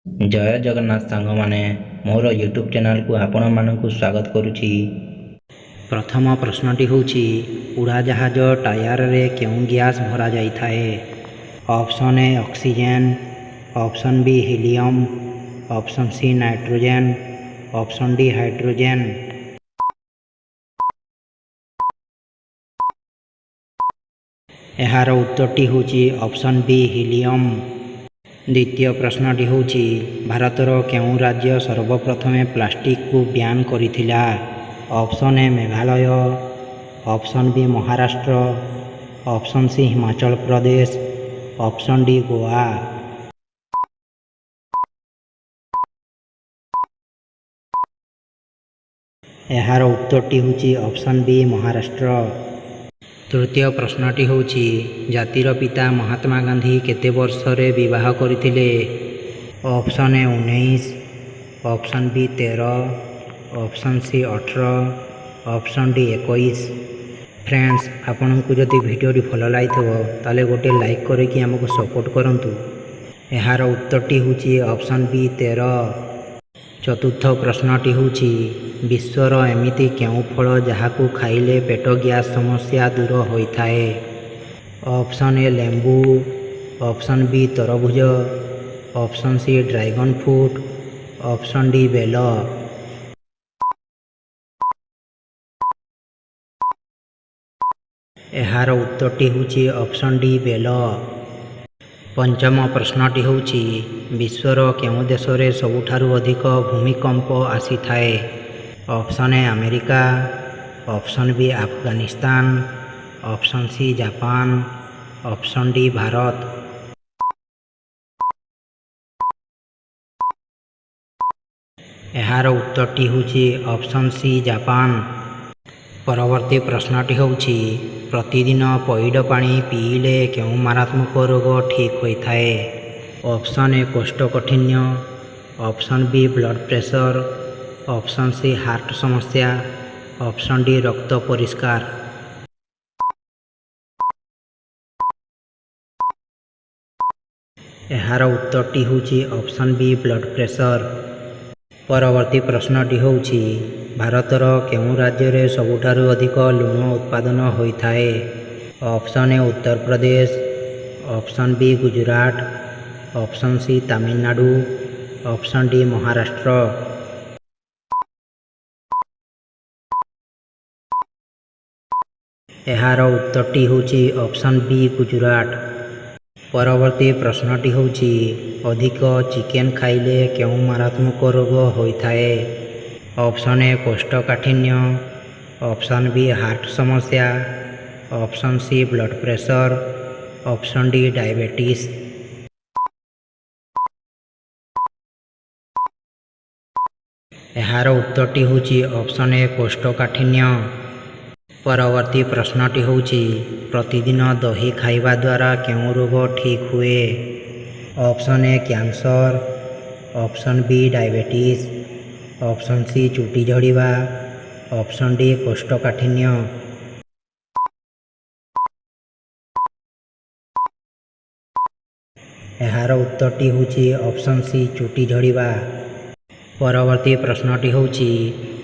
जय जगन्नाथ सांग माने मोर यूट्यूब चैनल को आपण मानकु स्वागत करुछि। प्रथम प्रश्नटी होछि उड़ाजहाज टायर रे केउं गैस भरा जाई थाए। Option A oxygen, option B helium, option C nitrogen, option D hydrogen. एहार उत्तरटी होछि ऑप्शन बी हीलियम। द्वितीय प्रश्नटी होछि भारतर केउं राज्य सर्वप्रथमे प्लास्टिक को ब्यान करिथिला। Option A Meghalaya, option B Maharashtra, option C Himachal Pradesh, option D Goa. एहार उत्तरटी होछि ऑप्शन बी महाराष्ट्र। तृतीय प्रश्नटी होछि जातिर पिता महात्मा गांधी केते वर्ष रे विवाह करथिले। Option A 19, option B 13, option C 18, option D 21। Friends आपनको जदि वीडियो भल लगी ताले गोटे लाइक करके हमको सपोर्ट करंतु। एहार उत्तरटी होछि ऑप्शन बी 13। चतुर्थ प्रश्नटी होछि विश्वर एमिति केउं फल जहाकू खाइले पेट गैस समस्या दूर होइथाए। ऑप्शन ए लेंबू, ऑप्शन बी तरबुज, option C dragon fruit, option D बेल। एहार उत्तरटी होछि ऑप्शन डी बेल। पंचम प्रश्नटी होछि विश्वर केउं देश रे सबुठारु अधिक भूमिकंप आसी थाए। Option A America, option B Afghanistan, option C Japan, option D Bharat. एहार उत्तरटी होछि ऑप्शन सी जापान। परवर्ती प्रश्नटी होछि प्रतिदिन पैड पानी पीले केउं मारात्मक रोग ठीक होइथाए। ऑप्शन ए कोष्ठकाठिन्य, option B blood pressure, option C heart समस्या, ऑप्शन डी रक्त परिष्कार। एहार उत्तरटी होछि ऑप्शन बी ब्लड प्रेशर। परवर्ती प्रश्नटी होछि भारतर केउं राज्य रे सबुठारु अधिक लुण उत्पादन होइथाए। Option A Uttar Pradesh, option B Gujarat, option C Tamil Nadu, option D Maharashtra. एहार उत्तरटी होछि ऑप्शन बी गुजरात। परवर्ती प्रश्नटी होछि अधिक चिकेन खाइले केउं मारात्मक रोग होइथाए। ऑप्शन ए कोष्ठकाठिन्य, ऑप्शन बी हार्ट समस्या, option C blood pressure, option D diabetes. एहार उत्तरटी होछि ऑप्शन ए कोष्ठकाठिन्य। परवर्ती प्रश्नटी होछि प्रतिदिन दही खाइबा द्वारा केउं रोग ठीक हुए। Option A cancer, option B diabetes, option C चुटी झड़ीबा, ऑप्शन डी कोष्ठकाठिन्य। एहार उत्तरटी होछि ऑप्शन सी चुटी झड़ीबा। परवर्ती प्रश्नटी होछि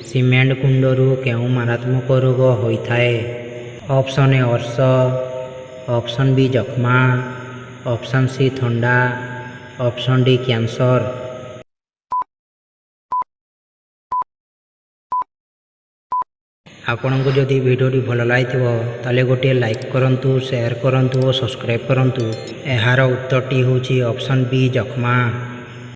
सीमेंट कुंडरू केउं मारात्मक रोग होइथाए। ऑप्शन ए अर्श, ऑप्शन बी जख्मा, ऑप्शन सी थंडा, ऑप्शन डी कैंसर। आपनको जदि वीडियो भल लगी ताले गोटे लाइक करंतु, शेयर करंतु और सब्सक्राइब करंतु। एहार उत्तरटी होछि ऑप्शन बी जख्मा।